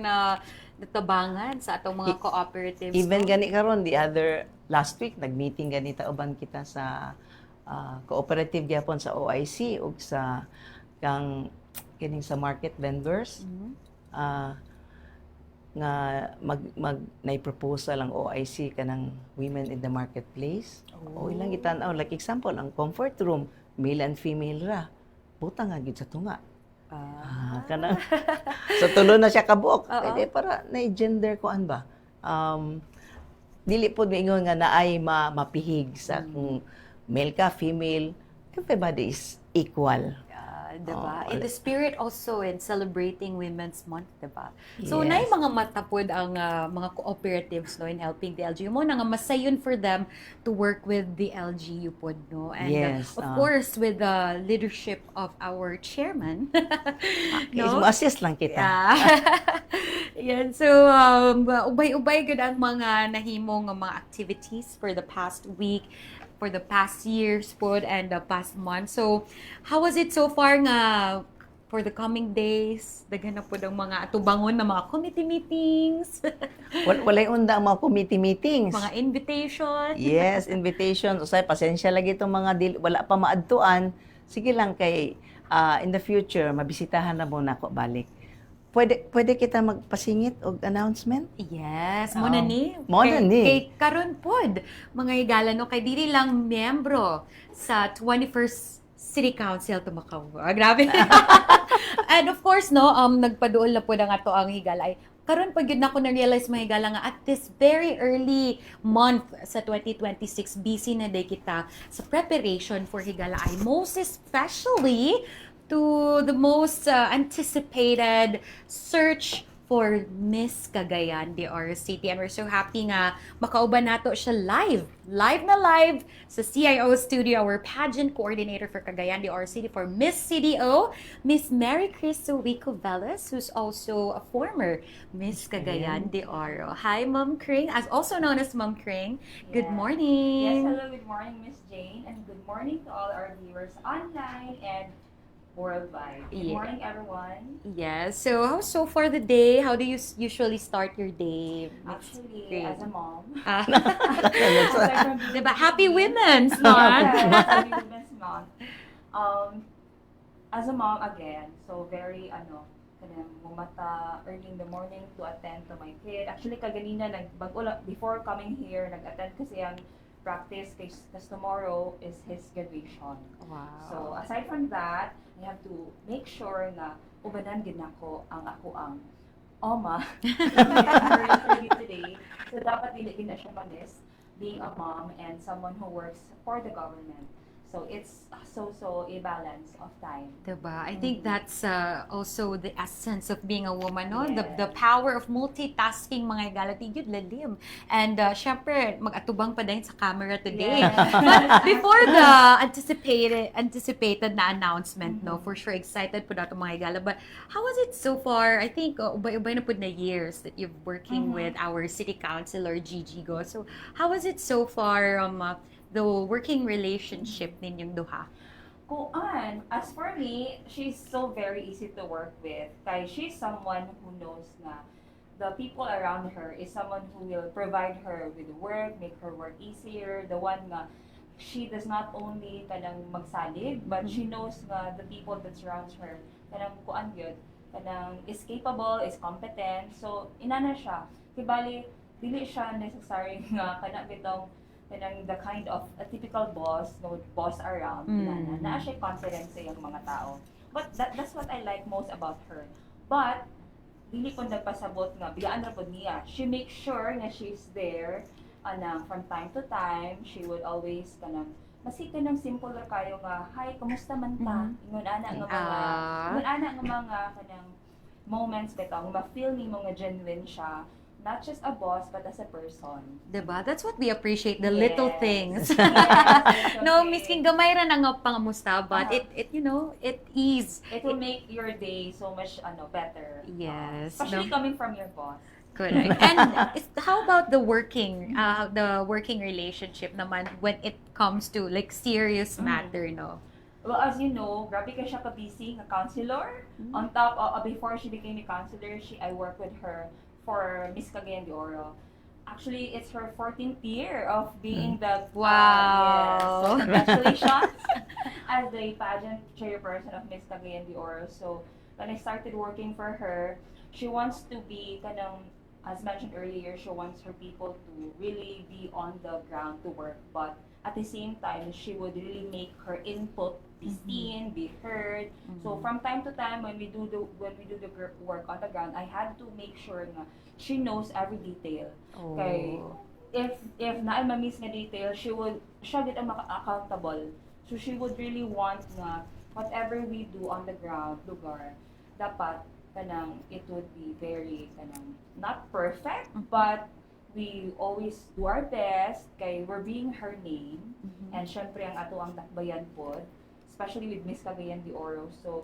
S1: natabangan sa atong mga cooperatives.
S2: Even
S1: no?
S2: gani karon the other last week nag-meeting ganita uban kita sa cooperative gyapon sa OIC ug sa kang kining sa market vendors. Nga nay proposal ang OIC kanang women in the marketplace. O ilang gitan-aw like example ang comfort room male and female ra. Butang nga gid sa tunga. Kanang so tulo na siya kabuok. Pwede para na gender kuan ba. Dili pod miingon nga naay mapihig sa kung male ka, female, everybody is equal.
S1: diba?
S2: Oh,
S1: In the spirit also in celebrating Women's Month, diba? So,
S2: Yes.
S1: na mga matapod ang mga cooperatives, no, in helping the LGU mo, na nga masayon for them to work with the LGU pod, no? And
S2: Yes,
S1: of course, with the leadership of our chairman, no?
S2: Assist lang kita.
S1: Yeah. Yan. So, ubay-ubay gud ang mga nahimo nga mga activities for the past week, for the past years pod, and the past month. So, how was it so far nga for the coming days? Daghan na pod ang mga atubangon na mga committee meetings,
S2: Walay unda ang mga committee meetings.
S1: mga invitation.
S2: Yes, invitation. Usay, pasensya lagi itong mga wala pa maadtuan. Sige lang kay in the future, mabisitahan na muna ako balik. Pwede kita magpasingit og announcement?
S1: Yes,
S2: Oo.
S1: mo na ni.
S2: Mo na ni.
S1: Kay karon pod mga higala no kay dili lang miyembro sa 21st City Council to Macau. Grabe. And of course no, nagpaduol na po na nga to ang higala. Karon pag yun na ako na-realize mga higala nga at this very early month sa 2026 busy na day kita sa preparation for higala ay most especially to the most anticipated search for Miss Cagayan de Oro City. And we're so happy nga makauban nato siya live sa CIO studio, our pageant coordinator for Cagayan de Oro City for Miss CDO, Miss Mary Cristo Wico Velas, who's also a former Miss Cagayan de Oro. Hi, Ma'am Kring, as also known as Ma'am Kring. Good
S3: Yes.
S1: morning.
S3: Yes, hello, good morning, Miss Jane, and good morning to all our viewers online and worldwide. Good
S1: Yeah.
S3: morning, everyone.
S1: Yes. So, how's so far the day? How do you usually start your day? Miss
S3: Actually,
S1: Kring?
S3: as a mom,
S1: Ah.
S3: aside from being
S1: Diba? Happy
S3: busy-
S1: Women's Month!
S3: Yes, Happy Women's Month. As a mom again, so very kanang mumata early in the morning to attend to my kid. Actually, kaganina before coming here, nag-attend kasi ang practice kasi tomorrow is his graduation.
S1: Wow.
S3: So, aside from that, I have to make sure na ubanan gid nako ang oma today. So, dapat dili gid na siya manis being a mom and someone who works for the government. So, it's so a balance of time.
S1: Diba? I think that's also the essence of being a woman, no?
S3: Yes.
S1: The power of multitasking, mga galati, yun, lalim. And syempre, mag-atubang pa din sa camera today.
S3: Yes.
S1: But before the anticipated na announcement, no? For sure, excited po dato mga gala. But how was it so far? I think, ubay-ubay na po na years that you've working with our city councilor, Gigi Go. So, how was it so far, the working relationship ninyong duha?
S3: Kuan, as for me, she's so very easy to work with. Kaya she's someone who knows na the people around her is someone who will provide her with work, make her work easier. The one nga, she does not only kanang magsalig, but she knows nga the people that surrounds her, kanang kuan yun, kanang is capable, is competent. So, inana siya. Kibali, dili siya necessary nga kana bitong kanang the kind of a typical boss, no boss around, na siya confident sa iyang mga tao. But that's what I like most about her. But dili ko nagpasabot nga biyaan ra pud niya. She makes sure na she's there from time to time. She would always kanang masika ng simple ra kayo nga, hi, kumusta man ta? Ingon ana nga mga kanang moments bitaw ma-feel nimo nga genuine siya. Not just a boss, but as a person.
S1: Diba? That's what we appreciate, the
S3: Yes.
S1: little things.
S3: Yes,
S1: No,
S3: okay.
S1: misking gamay ra na nga pangamusta, but it ease.
S3: It will make your day so much better.
S1: Yes,
S3: Especially
S1: no?
S3: coming from your boss.
S1: Correct. And how about the working relationship naman when it comes to like serious matter, no?
S3: Well, as you know, grabe ka siya ka-busy nga counselor. On top, before she became a counselor, I worked with her for Miss Cagayan de Oro. Actually, it's her 14th year of being the yes. So,
S1: Wow.
S3: congratulations as the pageant chairperson of Miss Cagayan de Oro. So, when I started working for her, she wants to be as mentioned earlier, she wants her people to really be on the ground to work, but at the same time, she would really make her input be seen, be heard. So from time to time, when we do the work on the ground, I had to make sure na she knows every detail.
S1: Oh.
S3: Kay if na ma-miss nga detail, siya gid ang accountable. So she would really want na whatever we do on the ground, lugar, dapat kanang it would be very kanang not perfect, but we always do our best kay we're being her name. And syempre ang ato ang takbayan pod, especially with Miss Cagayan de Oro. So,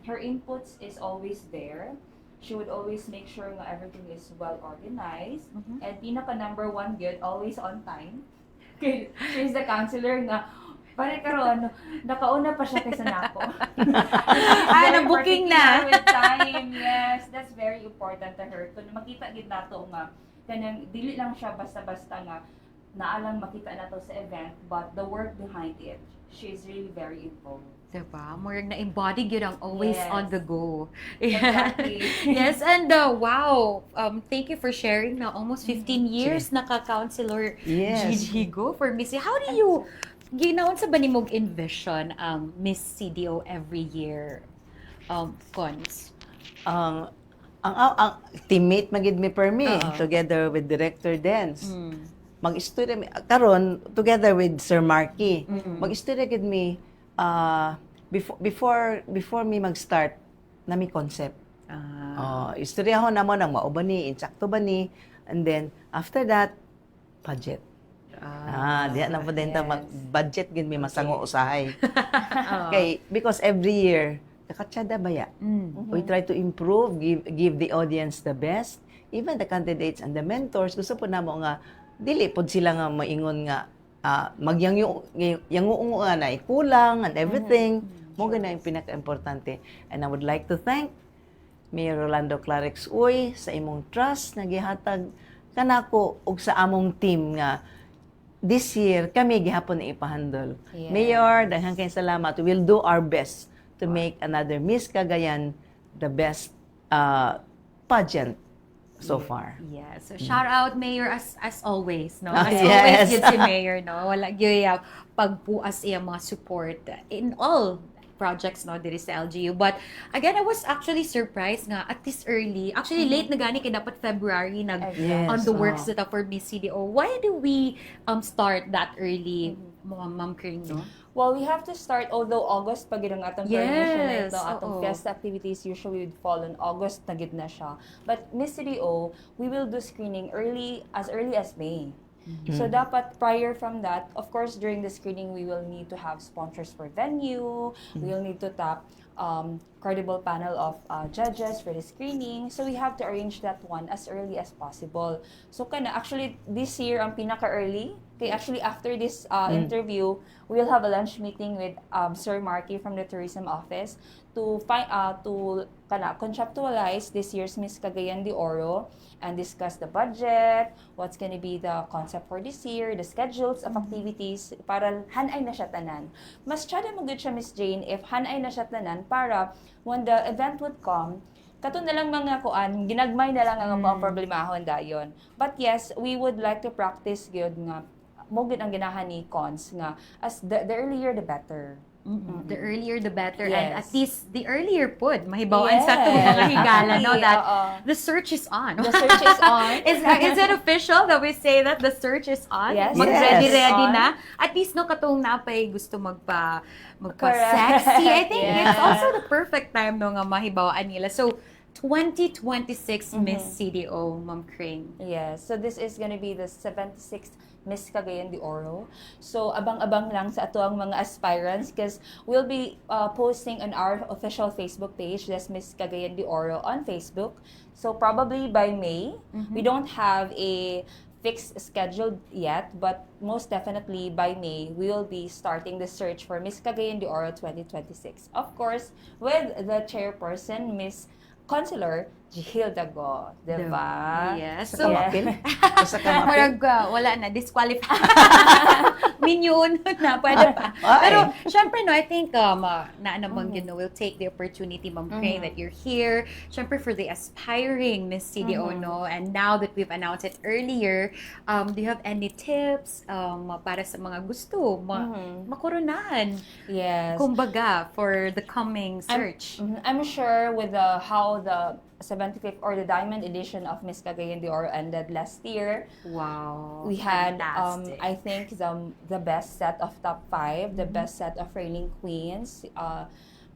S3: her inputs is always there. She would always make sure nga everything is well organized. And pinaka number one good, always on time. Kay she's the counselor nga, pare karon, nakauna pa siya kaysa nako.
S1: Na-booking na.
S3: With time, yes, that's very important to her. Kung makita gid nato nga, kanang dili lang siya basta-basta nga naalang makita nato sa event, but the work behind it, she's really very involved.
S1: Diba? More na-embody yun ang always
S3: Yes.
S1: on the go.
S3: Exactly.
S1: Yes, and wow, thank you for sharing na almost 15 years naka-counselor
S2: Yes.
S1: Gigi Go for Miss C. How do you, ginaon sa ba ni mong envision ang Miss CDO every year? Cons?
S2: Ang teammate magid mi per me
S1: Oo.
S2: together with Director Dance.
S1: Mm.
S2: Mag-istorya mi karon together with Sir Marky. Mag-istorya gid mi before me mag-start na mi concept. Istoryahon namo nang mao ba ni, insakto ba ni, and then after that budget. Diya na po din ta
S3: Yes.
S2: budget gid mi masango usahay.
S1: Oo.
S2: Kay because every year kakatsada baya.
S1: Mm.
S2: We try to improve, give the audience the best. Even the candidates and the mentors, gusto po namo nga, dili pod sila nga maingon nga, magyangyo nga na kulang and everything. Mo gana yung pinaka-importante. And I would like to thank Mayor Rolando Clarix Uy sa imong trust na gihatag kanako ug sa among team nga this year kami gihapon na ipahandle.
S3: Yes.
S2: Mayor, daghang kayong salamat. We will do our best to make another Miss Cagayan the best pageant so far.
S1: Yeah, so shout out Mayor as always, no?
S2: Ah,
S1: As
S2: yes.
S1: always yun si Mayor, no? Wala gyud pagpuas iya mga support in all projects no diri sa LGU. But again, I was actually surprised nga at this early. Actually late na gani kay dapat February
S2: Yes,
S1: on the works
S2: oo.
S1: that for Miss CDO. Why do we start that early, Ma'am Kring, no?
S3: Well, we have to start, although August pa gid ang atong coronation night,
S1: Yes,
S3: no, atong
S1: oo.
S3: fiesta activities usually would fall on August na gid na siya. But Miss CDO, we will do screening as early as May. So dapat prior from that, of course, during the screening, we will need to have sponsors for venue. We will need to tap credible panel of judges for the screening. So we have to arrange that one as early as possible. So actually this year ang pinaka-early. Okay, actually after this interview, we will have a lunch meeting with Sir Marky from the tourism office to conceptualize this year's Miss Cagayan de Oro and discuss the budget, what's going to be the concept for this year, the schedules of activities para hanay na siya tanan. Mas tiyada mo good siya, Miss Jane, if hanay na siya tanan para when the event would come, kato na lang mga kuan, ginagmay na lang ang mga problemahon dayon. But yes, we would like to practice gyud nga mo gyud ang ginahan ni cons nga as the earlier the better.
S1: The earlier the better, and
S3: Yes.
S1: at least the earlier pod mahibawaan sa itong mga higala, no, that the search is on.
S3: The search is on.
S1: Is it official that we say that the search is on?
S3: Yes.
S1: Mag-ready
S2: Yes.
S1: ready
S3: On.
S1: na. At least no katong napay gusto magpa
S3: Correct.
S1: sexy. I think
S3: Yeah.
S1: it's also the perfect time no nga mahibawaan nila. So 2026 Miss CDO, Ma'am Kring.
S3: Yes, so this is gonna be the 76th Miss Cagayan de Oro. So abang-abang lang sa ato ang mga aspirants because we'll be posting on our official Facebook page, that's Miss Cagayan de Oro on Facebook. So probably by May, we don't have a fixed schedule yet, but most definitely by May, we will be starting the search for Miss Cagayan de Oro 2026. Of course, with the chairperson, Miss Consular Gihilda Go, diba?
S1: Yes.
S2: Sa
S1: So,
S2: kamapil? Sa kamapil?
S1: Murag, wala na, disqualified. Minion na, pwede pa.
S2: Ay.
S1: Pero, syempre, no, I think, naanabanggit, no, we'll take the opportunity, Ma'am Kring, that you're here. Syempre, for the aspiring Miss CDO, no, and now that we've announced it earlier, do you have any tips para sa mga gusto, makoronahan?
S3: Yes.
S1: Kumbaga, for the coming search.
S3: I'm sure with how the 75th or the Diamond Edition of Miss Cagayan de Oro ended last year.
S1: Wow.
S3: We had,
S1: Fantastic.
S3: I think, the best set of top 5, the best set of reigning queens.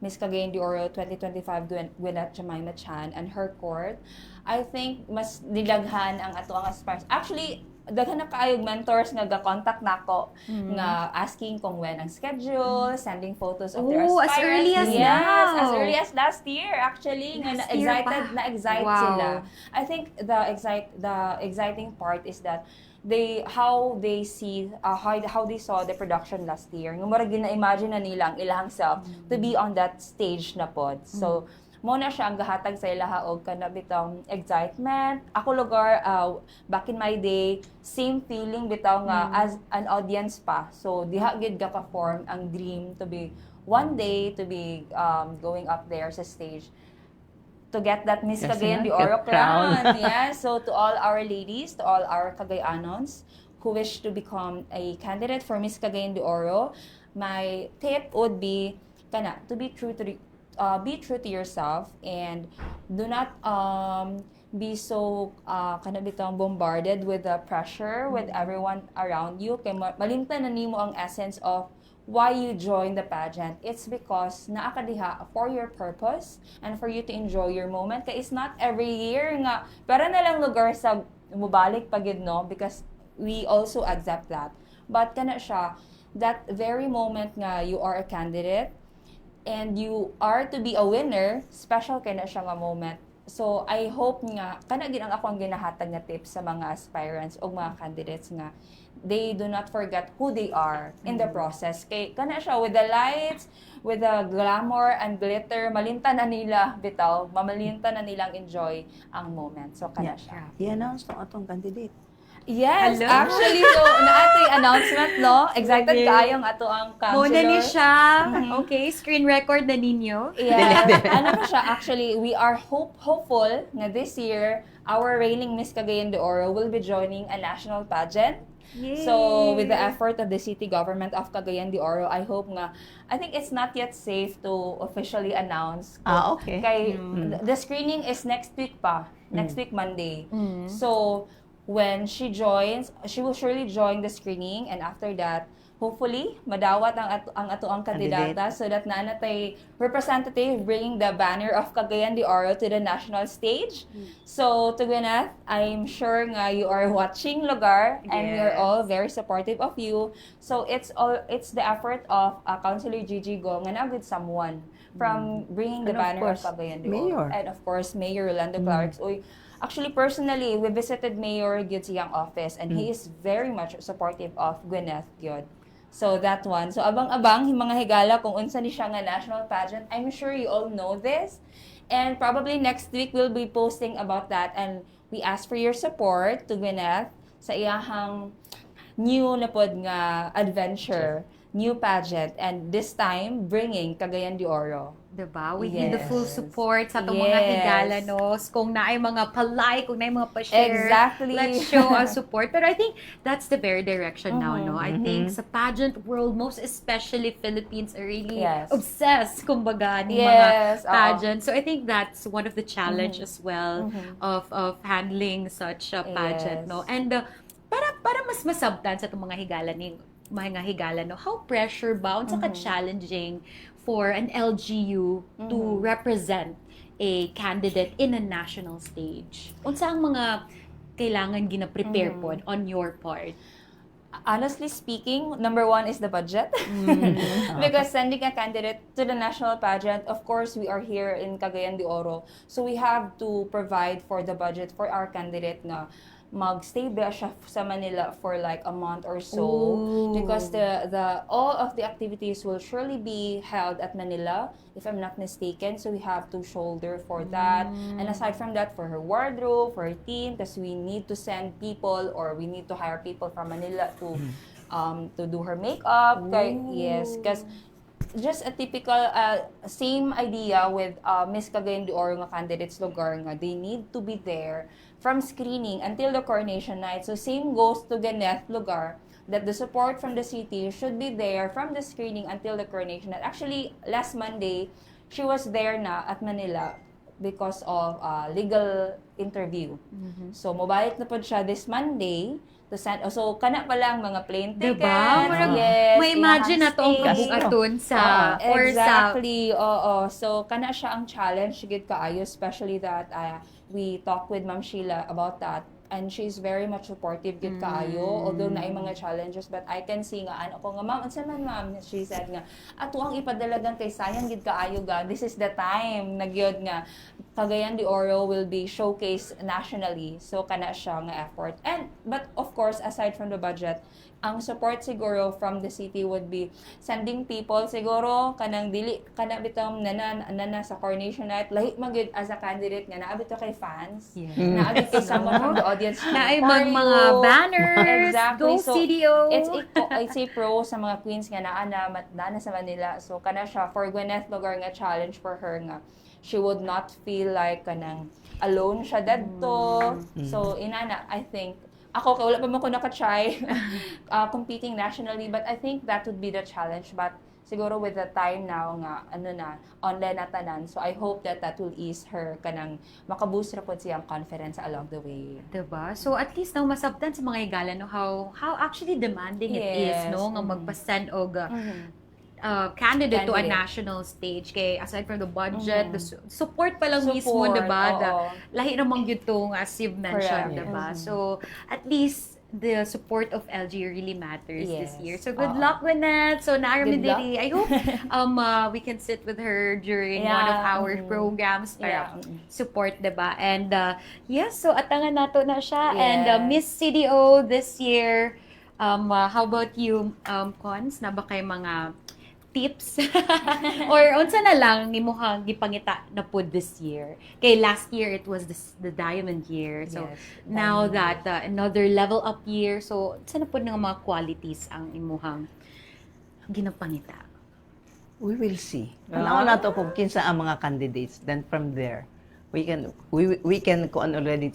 S3: Miss Cagayan de Oro 2025 Gwyneth Jemima Chan and her court. I think mas nilaghan ang ato ang aspirants. Actually, daghan na kaayog mentors nga ga-contact nako nga asking kung when ang schedule, sending photos of their
S1: Oh,
S3: aspirants.
S1: as early as
S3: yes,
S1: now.
S3: as early as last year actually nga
S1: Last year
S3: excited
S1: pa.
S3: na excite
S1: Wow.
S3: sila. I think the exciting part is that how they see how they saw the production last year. Nga murag gina-imagine na nila ang ilang self to be on that stage na pod. So mo na siya ang gahatag sa ilaha og kana bitong excitement. Ako lugar back in my day, same feeling bitaw nga as an audience pa. So diha gid ka form ang dream to be one day to be going up there sa stage to get that Miss
S2: Yes,
S3: Cagayan de
S2: get
S3: Oro
S2: crown.
S3: crown. Yeah, so to all our ladies, to all our Cagayanons who wish to become a candidate for Miss Cagayan de Oro, my tip would be kana to be true to yourself and do not be so kana bitang bombarded with the pressure with everyone around you kay malimtan na nimo ang essence of why you join the pageant. It's because naa ka diha for your purpose and for you to enjoy your moment. Kaya it's not every year nga para na lang lugar sa mubalik pagid no because we also accept that. But kana siya that very moment nga you are a candidate and you are to be a winner, special kay na siya nga moment. So I hope nga kana gid ang ako ang ginahatag nga tips sa mga aspirants o mga candidates nga they do not forget who they are in the process. Kay kana siya with the lights, with the glamour and glitter, malimtan na nila bitaw, mamalimtan na nilang enjoy ang moment. So kana siya.
S2: I-announce tong atong candidate.
S3: Yes,
S1: Hello?
S3: actually so naatoy announcement no. Excited
S1: Okay.
S3: kaayong ato ang counselor.
S1: Muna ni siya. Okay, screen record na ninyo.
S3: Yeah, ano pa siya, actually, we are hopeful nga this year, our reigning Miss Cagayan de Oro will be joining a national pageant.
S1: Yay!
S3: So, with the effort of the city government of Cagayan de Oro, I hope nga, I think it's not yet safe to officially announce.
S2: Okay.
S3: Kay, the screening is next week pa. Next week, Monday. So, when she joins, she will surely join the screening and after that, hopefully, madawat ang ato ang kandidata so that naanatay representative bringing the banner of Cagayan de Oro to the national stage. So, to Gwyneth, I'm sure nga you are watching lugar and we are
S1: Yes.
S3: all very supportive of you. So, it's the effort of Councilor Gigi Go nga na with someone from bringing the
S2: And of
S3: banner of
S2: course,
S3: Cagayan de
S2: Mayor.
S3: Oro. And of course, Mayor Rolando Clark. Uy, actually, personally, we visited Mayor Gyud siyang office and he is very much supportive of Gwyneth Gyud. So, that one. So, abang-abang, yung mga higala kung unsa ni siya nga national pageant. I'm sure you all know this. And probably next week, we'll be posting about that. And we ask for your support to Gwyneth sa iyahang new na pod nga adventure, new pageant. And this time, bringing Cagayan de Oro.
S1: Diba? We need the full
S3: Yes.
S1: support sa itong mga
S3: Yes.
S1: higalanos. Kung naay mga palike, kung naay mga pa-share.
S3: Exactly.
S1: Let's show our support. Pero I think that's the very direction now, no? I
S2: Mhm.
S1: think sa pageant world, most especially Philippines are really
S3: Yes.
S1: obsessed, kumbaga, ng
S3: Yes,
S1: mga pageant. So I think that's one of the challenge as well of handling such a pageant,
S3: Yes.
S1: no? And para mas masabtan sa itong mga higala, no? How pressure bound, saka challenging for an LGU to represent a candidate in a national stage? Unsa ang mga kailangan gina-prepare po on your part?
S3: Honestly speaking, number one is the budget. Because sending a candidate to the national pageant, of course, we are here in Cagayan de Oro. So we have to provide for the budget for our candidate na magstay ba siya sa Manila for like a month or so.
S1: Ooh.
S3: Because the all of the activities will surely be held at Manila, if I'm not mistaken. So we have to shoulder for that. And aside from that, for her wardrobe, for her team, because we need to send people or we need to hire people from Manila to do her makeup. Yes, because just a typical same idea with Miss Cagayan de Oro nga candidates lugar nga they need to be there from screening until the coronation night. So same goes to Gwyneth lugar that the support from the city should be there from the screening until the coronation night. Actually, last Monday, she was there na at Manila because of legal interview. So mobalik na po siya this Monday to send. So kana pa lang mga plane tickets.
S1: Diba? Murag, may imagine na to ang
S3: iyahang stay.
S1: kabugaton sa or sa
S3: Exactly, oo. So, kana siya ang challenge, gid kaayo, especially that we talked with Ma'am Sheila about that. And she's very much supportive gid kaayo, although na ay mga challenges, but I can see nga, ano ko nga, ma'am, unsa man ma'am, she said nga, ato ang ipadalagan kay sayang gid kaayo ga, this is the time, nagyod nga, Cagayan de Oro will be showcased nationally. So, kana siya nga effort. But of course, aside from the budget, ang support siguro from the city would be sending people siguro kanang dili kana bitam nana sa coronation night lahi magyud as a candidate nga naa bitaw kay fans naabit kay someone from the audience
S1: na ay
S3: for
S1: mga
S3: you.
S1: banners,
S3: Exactly.
S1: go
S3: So,
S1: CDO.
S3: it's a pro sa mga queens nga naa na sa Manila. So kana siya for Gwyneth Lugar nga challenge for her nga she would not feel like kanang alone siya dadto. So inana I think ako, wala pa man ko naka-try competing nationally, but I think that would be the challenge. But siguro with the time now nga, online na tanan. So I hope that will ease her kanang makaboost ra pod siyang confidence along the way.
S1: Diba? So at least now masabtan sa mga igala no how actually demanding it is
S3: Yes.
S1: no nga magpa-send og candidate to a
S3: Candidate.
S1: national stage kay aside from the budget, the support pa lang mismo, diba?
S3: oo.
S1: Lahi namang yun tong as you've mentioned,
S3: Correct.
S1: diba? So at least the support of LG really matters this
S3: Yes.
S1: year. So good
S3: Oo.
S1: luck with that. So Naarmi
S3: Good luck.
S1: Diri, I hope we can sit with her during one of
S3: Yeah.
S1: our programs para
S3: Yeah.
S1: support, diba? And yes, so atangan nato na siya. And
S3: Yes.
S1: Miss CDO this year, how about you, Cons? Na ba kay mga tips? Or unsa na lang imuhang gipangita na pud this year? Kay last year it was the diamond year. So
S3: Yes,
S1: now
S3: diamond
S1: that another level up year, so unsa na pud nga mga qualities ang imuhang ginapangita?
S2: We will see. Ano na to kung kinsa ang mga candidates. Then from there, we can kung ano already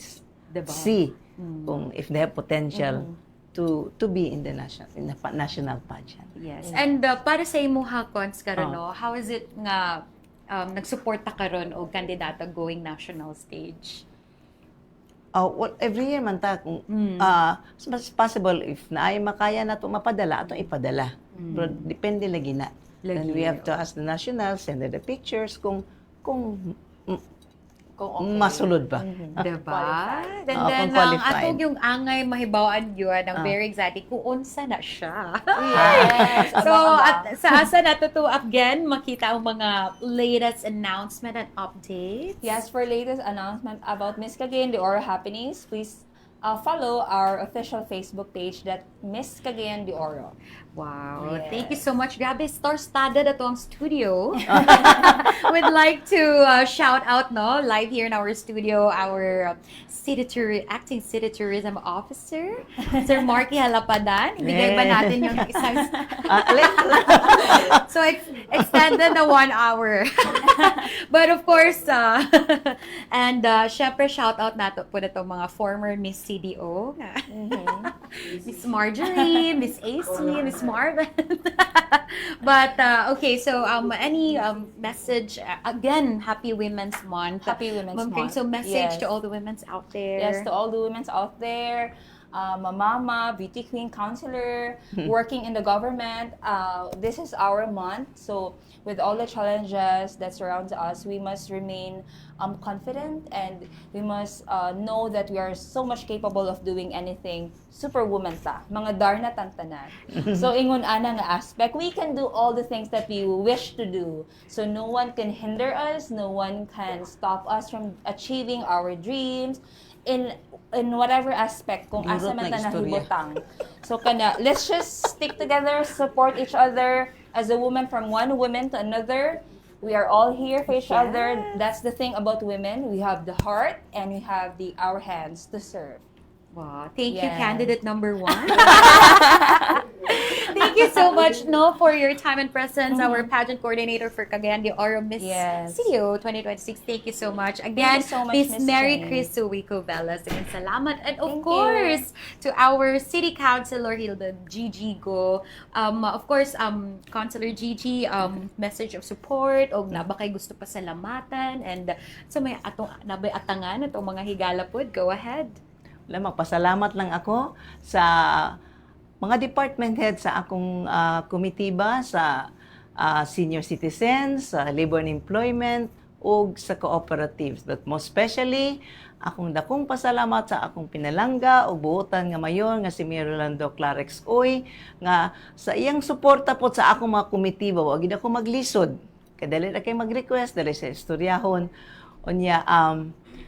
S1: Diba?
S2: see kung if they have potential to be in the national pageant.
S1: Yes. And para sa imuha Cons karon no, how is it nga nagsuporta karon og kandidata going national stage?
S2: Well, every year man ta kung as much as possible if naay makaya na to mapadala ato ipadala. Pero depende lagi na. Then we have to ask the national, send the pictures kung
S3: okay.
S2: masulod ba.
S1: Diba?
S3: Qualified.
S1: And
S2: Oo,
S1: then,
S2: kung qualified.
S1: atong yung angay mahibawaan yun, ang very exciting, kung unsa na siya.
S3: Yes.
S1: So,
S3: abang-abang.
S1: at sa asa na to again, makita ang mga latest announcement and updates.
S3: Yes, for latest announcement about Miss Cagayan de Oro happenings, please follow our official Facebook page that Miss Cagayan de Oro.
S1: Wow.
S3: Yes.
S1: Thank you so much. Grabe, star-studded ato ang studio. We'd like to shout out, no, live here in our studio, our acting city tourism officer, Sir Marky Halapadan. Ibigay ba natin yung isang... So, extended na 1 hour. But of course, and syempre, shout out nato po na itong mga former Miss CDO. Miss Marjorie, Miss AC, Miss Marvin. But, okay, so any message, again, Happy Women's Month.
S3: Happy Women's
S1: Ma'am Kring,
S3: Month.
S1: so message
S3: Yes.
S1: to all the women's out there.
S3: Yes, to all the women out there, mama, beauty queen, counselor, working in the government. This is our month. So with all the challenges that surrounds us, we must remain confident and we must know that we are so much capable of doing anything. Superwoman ta, mga darna tantanan. So ingon ana nga aspect, we can do all the things that we wish to do. So no one can hinder us, no one can stop us from achieving our dreams in whatever aspect kung asa man ta nahibutang. So kana, let's just stick together, support each other as a woman from one woman to another. We are all here for each other. That's the thing about women. We have the heart and we have our hands to serve.
S1: Wow. Thank you,
S3: Yes.
S1: candidate number 1. Thank Thank you so much, no, for your time and presence. Our pageant coordinator for Cagayan de Oro, Miss
S3: Yes.
S1: CEO 2026. Thank you so much.
S3: Thank
S1: Again,
S3: you so much,
S1: Miss
S3: Miss
S1: Mary
S3: Jane.
S1: Chris Suwico Velas. Again, salamat. And of
S3: Thank
S1: course, to our City Councilor Hilda Gigi Go. Of course, Councilor Gigi, message of support o na ba kay gusto pa salamatan and sa may atong nabay atangan atong mga higala pod. Go ahead.
S2: Magpasalamat lang ako sa mga department head sa akong komitiba, sa senior citizens, sa labor and employment, o sa cooperatives. But most especially, akong dakong pasalamat sa akong pinalangga o buotan nga mayor nga si Mayor Rolando Clarex Uy nga sa iyang suporta po sa akong mga komitiba. Wag gid ako maglisod. Kadali na kay mag-request dali sa istoryahon. Unya,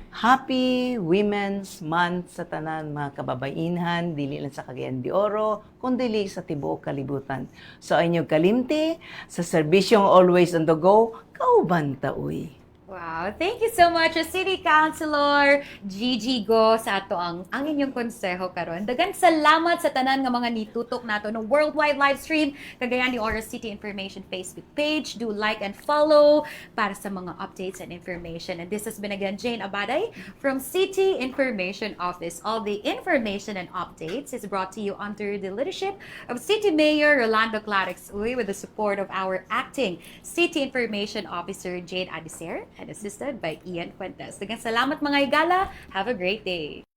S2: Happy Women's Month sa tanan mga kababainhan, dili lang sa Cagayan de Oro, kundi sa tibuok kalibutan. So inyong kalimti, sa serbisyong always on the go, kauban ta uy.
S1: Wow, thank you so much, City Councilor Gigi Go sa ato ang inyong konseho karon. Dagan salamat sa tanan nga mga nitutok nato no worldwide live stream Cagayan de Oro City Information Facebook page. Do like and follow para sa mga updates and information. And this has been again Jane Abaday from City Information Office. All the information and updates is brought to you under the leadership of City Mayor Rolando Clarex Uy with the support of our acting City Information Officer Jane Adicer and assisted by Ian Fuentes. Daghang salamat mga higala. Have a great day.